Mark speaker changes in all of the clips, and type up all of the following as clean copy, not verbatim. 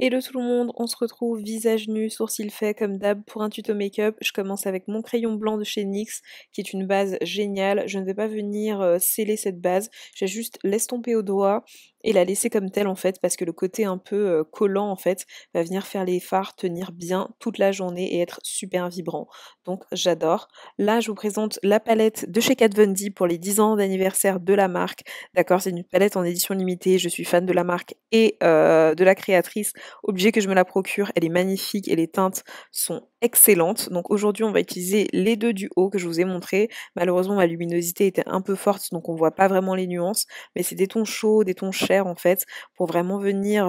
Speaker 1: Hello tout le monde, on se retrouve visage nu, sourcils faits comme d'hab pour un tuto make-up. Je commence avec mon crayon blanc de chez NYX qui est une base géniale. Je ne vais pas venir sceller cette base, je vais juste l'estomper au doigt et la laisser comme telle en fait parce que le côté un peu collant en fait va venir faire les fards tenir bien toute la journée et être super vibrant. Donc j'adore. Là je vous présente la palette de chez Kat Von D pour les 10 ans d'anniversaire de la marque. D'accord, c'est une palette en édition limitée, je suis fan de la marque et de la créatrice. Obligé que je me la procure, elle est magnifique et les teintes sont excellentes. Donc aujourd'hui on va utiliser les deux du haut que je vous ai montré. Malheureusement ma luminosité était un peu forte donc on voit pas vraiment les nuances, mais c'est des tons chauds, des tons chers en fait, pour vraiment venir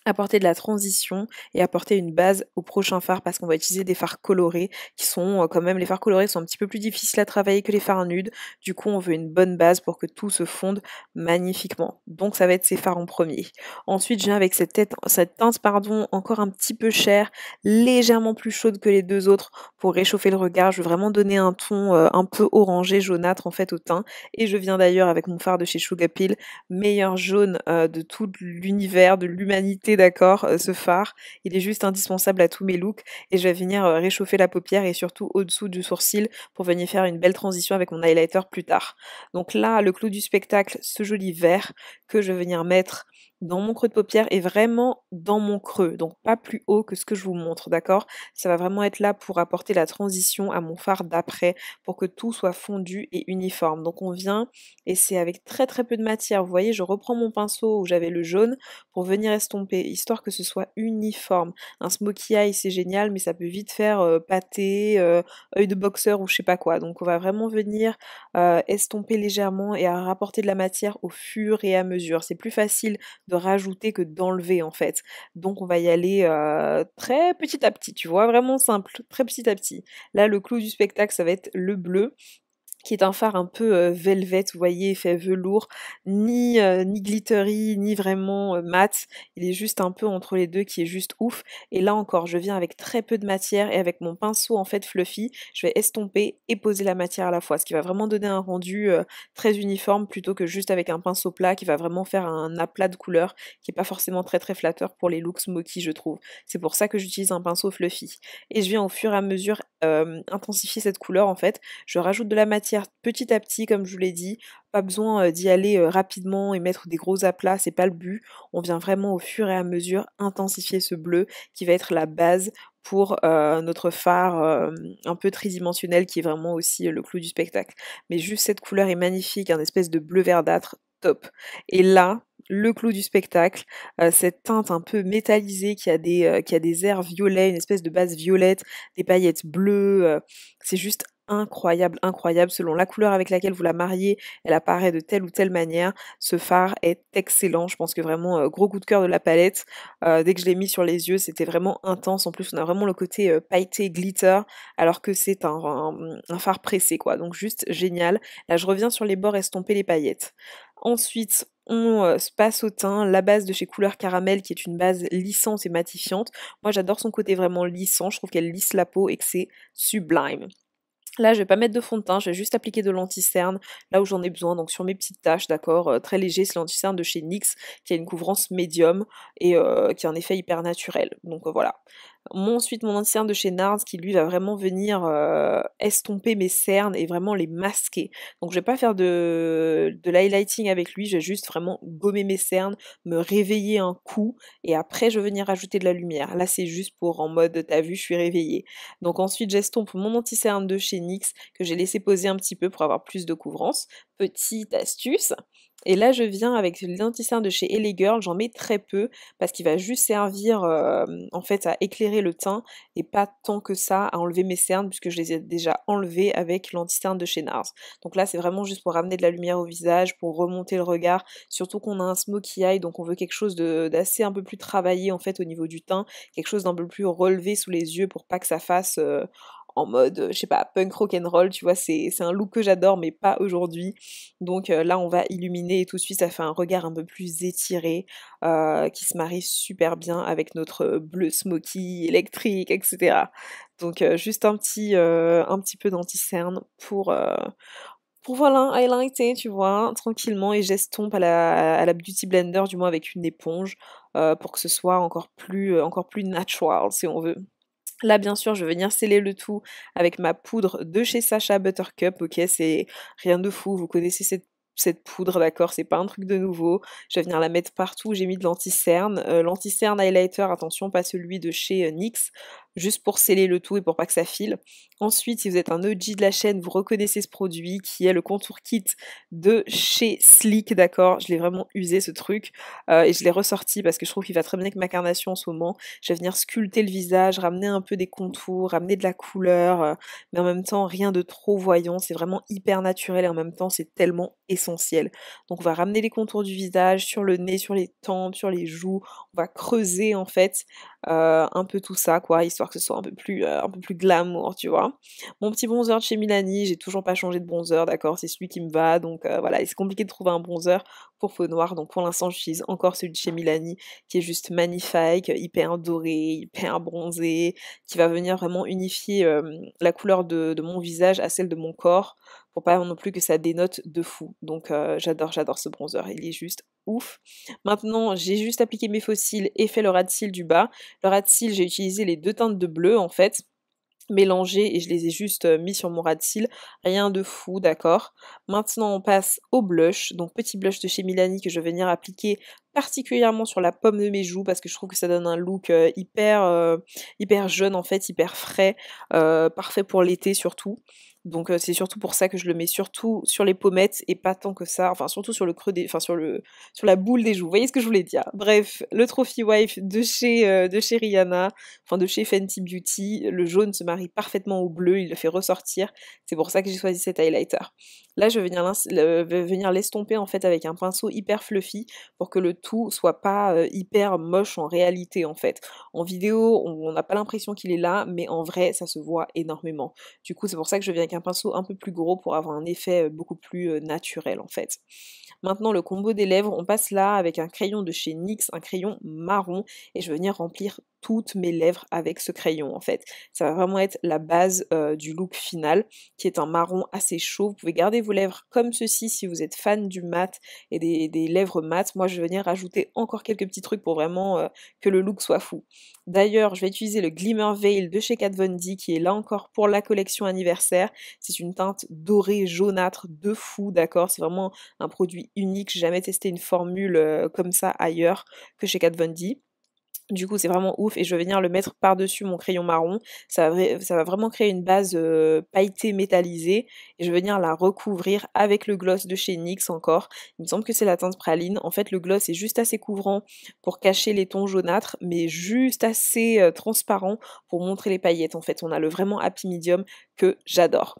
Speaker 1: apporter de la transition et apporter une base au prochain fard parce qu'on va utiliser des fards colorés qui sont quand même, les fards colorés sont un petit peu plus difficiles à travailler que les fards nudes, du coup on veut une bonne base pour que tout se fonde magnifiquement, donc ça va être ces fards en premier. Ensuite je viens avec cette teinte pardon, encore un petit peu chère, légèrement plus chaude que les deux autres pour réchauffer le regard. Je veux vraiment donner un ton un peu orangé jaunâtre en fait au teint, et je viens d'ailleurs avec mon fard de chez Sugar Pill, meilleur jaune de tout l'univers, de l'humanité, d'accord, ce fard. Il est juste indispensable à tous mes looks et je vais venir réchauffer la paupière et surtout au-dessous du sourcil pour venir faire une belle transition avec mon highlighter plus tard. Donc là, le clou du spectacle, ce joli vert que je vais venir mettre dans mon creux de paupière et vraiment dans mon creux, donc pas plus haut que ce que je vous montre, d'accord? Ça va vraiment être là pour apporter la transition à mon fard d'après, pour que tout soit fondu et uniforme. Donc on vient, et c'est avec très très peu de matière, vous voyez, je reprends mon pinceau où j'avais le jaune pour venir estomper, histoire que ce soit uniforme. Un smokey eye c'est génial, mais ça peut vite faire pâté, œil de boxeur ou je sais pas quoi. Donc on va vraiment venir estomper légèrement et à rapporter de la matière au fur et à mesure. C'est plus facile de rajouter que d'enlever en fait. Donc on va y aller très petit à petit, tu vois, vraiment simple, très petit à petit. Là le clou du spectacle ça va être le bleu, qui est un fard un peu velvet, vous voyez, effet velours, ni glittery, ni vraiment mat. Il est juste un peu entre les deux qui est juste ouf. Et là encore, je viens avec très peu de matière et avec mon pinceau en fait fluffy, je vais estomper et poser la matière à la fois, ce qui va vraiment donner un rendu très uniforme plutôt que juste avec un pinceau plat qui va vraiment faire un aplat de couleurs qui est pas forcément très très flatteur pour les looks smoky, je trouve. C'est pour ça que j'utilise un pinceau fluffy. Et je viens au fur et à mesure intensifier cette couleur en fait. Je rajoute de la matière petit à petit, comme je vous l'ai dit. Pas besoin d'y aller rapidement et mettre des gros aplats, c'est pas le but. On vient vraiment au fur et à mesure intensifier ce bleu qui va être la base pour notre fard un peu tridimensionnel qui est vraiment aussi le clou du spectacle. Mais juste cette couleur est magnifique, un espèce de bleu verdâtre, top. Et là, le clou du spectacle, cette teinte un peu métallisée qui a des airs violets, une espèce de base violette, des paillettes bleues, c'est juste incroyable, incroyable. Selon la couleur avec laquelle vous la mariez, elle apparaît de telle ou telle manière. Ce fard est excellent. Je pense que vraiment, gros coup de cœur de la palette. Dès que je l'ai mis sur les yeux, c'était vraiment intense. En plus, on a vraiment le côté pailleté, glitter, alors que c'est un fard pressé, quoi. Donc juste génial. Là, je reviens sur les bords estomper les paillettes. Ensuite, on se passe au teint, la base de chez Couleur Caramel qui est une base lissante et matifiante. Moi j'adore son côté vraiment lissant, je trouve qu'elle lisse la peau et que c'est sublime. Là, je vais pas mettre de fond de teint, je vais juste appliquer de l'anti-cerne là où j'en ai besoin, donc sur mes petites taches, d'accord, très léger, c'est l'anti-cerne de chez NYX qui a une couvrance médium et qui a un effet hyper naturel. Donc voilà. Ensuite, mon anti-cerne de chez NARS qui lui va vraiment venir estomper mes cernes et vraiment les masquer. Donc je vais pas faire de l'highlighting avec lui, je vais juste vraiment gommer mes cernes, me réveiller un coup et après je vais venir ajouter de la lumière. Là, c'est juste pour en mode t'as vu, je suis réveillée. Donc ensuite, j'estompe mon anti-cerne de chez NYX que j'ai laissé poser un petit peu pour avoir plus de couvrance. Petite astuce. Et là, je viens avec l'anti-cerne de chez LA Girl, j'en mets très peu parce qu'il va juste servir en fait à éclairer le teint et pas tant que ça à enlever mes cernes puisque je les ai déjà enlevées avec l'anti-cerne de chez NARS. Donc là, c'est vraiment juste pour ramener de la lumière au visage, pour remonter le regard, surtout qu'on a un smokey eye, donc on veut quelque chose d'assez un peu plus travaillé en fait au niveau du teint, quelque chose d'un peu plus relevé sous les yeux pour pas que ça fasse en mode, je sais pas, punk rock'n'roll, tu vois, c'est un look que j'adore, mais pas aujourd'hui. Donc là, on va illuminer et tout de suite, ça fait un regard un peu plus étiré, qui se marie super bien avec notre bleu smoky, électrique, etc. Donc juste un petit peu d'anti-cerne pour voilà un highlighter, tu vois, tranquillement et j'estompe à la beauty blender, du moins avec une éponge, pour que ce soit encore plus natural si on veut. Là, bien sûr, je vais venir sceller le tout avec ma poudre de chez Sacha Buttercup, ok, c'est rien de fou, vous connaissez cette poudre, d'accord, c'est pas un truc de nouveau. Je vais venir la mettre partout, j'ai mis de l'anti-cerne. L'anti-cerne highlighter, attention, pas celui de chez NYX, juste pour sceller le tout et pour pas que ça file. Ensuite, si vous êtes un OG de la chaîne, vous reconnaissez ce produit qui est le contour kit de chez Sleek, d'accord, je l'ai vraiment usé ce truc, et je l'ai ressorti parce que je trouve qu'il va très bien avec ma carnation en ce moment. Je vais venir sculpter le visage, ramener un peu des contours, ramener de la couleur, mais en même temps rien de trop voyant, c'est vraiment hyper naturel et en même temps c'est tellement essentiel. Donc on va ramener les contours du visage, sur le nez, sur les tempes, sur les joues, on va creuser en fait un peu tout ça quoi, histoire que ce soit un peu plus glamour, tu vois. Mon petit bronzer de chez Milani, j'ai toujours pas changé de bronzer, d'accord, c'est celui qui me va, donc voilà, et c'est compliqué de trouver un bronzer pour peau noire, donc pour l'instant j'utilise encore celui de chez Milani qui est juste magnifique, hyper doré, hyper bronzé, qui va venir vraiment unifier la couleur de mon visage à celle de mon corps, pour pas non plus que ça dénote de fou. Donc j'adore ce bronzer, il est juste ouf. Maintenant, j'ai juste appliqué mes faux cils et fait le ras de cils du bas. Le ras de cils, j'ai utilisé les deux teintes de bleu en fait mélangés et je les ai juste mis sur mon ras de cils, rien de fou, d'accord. Maintenant on passe au blush, donc petit blush de chez Milani que je vais venir appliquer particulièrement sur la pomme de mes joues parce que je trouve que ça donne un look hyper jeune en fait, hyper frais, parfait pour l'été surtout. Donc c'est surtout pour ça que je le mets surtout sur les pommettes et pas tant que ça, enfin surtout sur le creux des, enfin sur la boule des joues. Vous voyez ce que je voulais dire? Bref, le Trophy Wife de chez Rihanna, enfin de chez Fenty Beauty, le jaune se marie parfaitement au bleu, il le fait ressortir. C'est pour ça que j'ai choisi cet highlighter. Là, je vais venir l'estomper en fait avec un pinceau hyper fluffy pour que le tout soit pas hyper moche en réalité en fait. En vidéo, on n'a pas l'impression qu'il est là, mais en vrai, ça se voit énormément. Du coup, c'est pour ça que je viens avec un pinceau un peu plus gros pour avoir un effet beaucoup plus naturel en fait. Maintenant, le combo des lèvres, on passe là avec un crayon de chez NYX, un crayon marron, et je vais venir remplir toutes mes lèvres avec ce crayon en fait. Ça va vraiment être la base du look final, qui est un marron assez chaud. Vous pouvez garder vos lèvres comme ceci si vous êtes fan du mat et des lèvres mat. Moi, je vais venir rajouter encore quelques petits trucs pour vraiment que le look soit fou. D'ailleurs, je vais utiliser le Glimmer Veil de chez Kat Von D, qui est là encore pour la collection anniversaire. C'est une teinte dorée jaunâtre de fou, d'accord? C'est vraiment un produit unique. J'ai jamais testé une formule comme ça ailleurs que chez Kat Von D. Du coup, c'est vraiment ouf et je vais venir le mettre par-dessus mon crayon marron. Ça va vraiment créer une base pailletée métallisée et je vais venir la recouvrir avec le gloss de chez NYX encore. Il me semble que c'est la teinte praline. En fait, le gloss est juste assez couvrant pour cacher les tons jaunâtres, mais juste assez transparent pour montrer les paillettes. En fait, on a le vraiment happy medium que j'adore.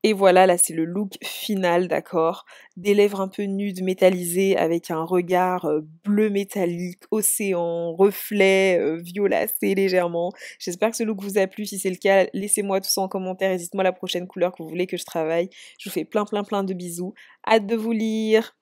Speaker 1: Et voilà, là c'est le look final, d'accord. Des lèvres un peu nudes, métallisées, avec un regard bleu métallique, océan, reflet, violacé légèrement. J'espère que ce look vous a plu. Si c'est le cas, laissez-moi tout ça en commentaire. Dites-moi la prochaine couleur que vous voulez que je travaille. Je vous fais plein de bisous. Hâte de vous lire.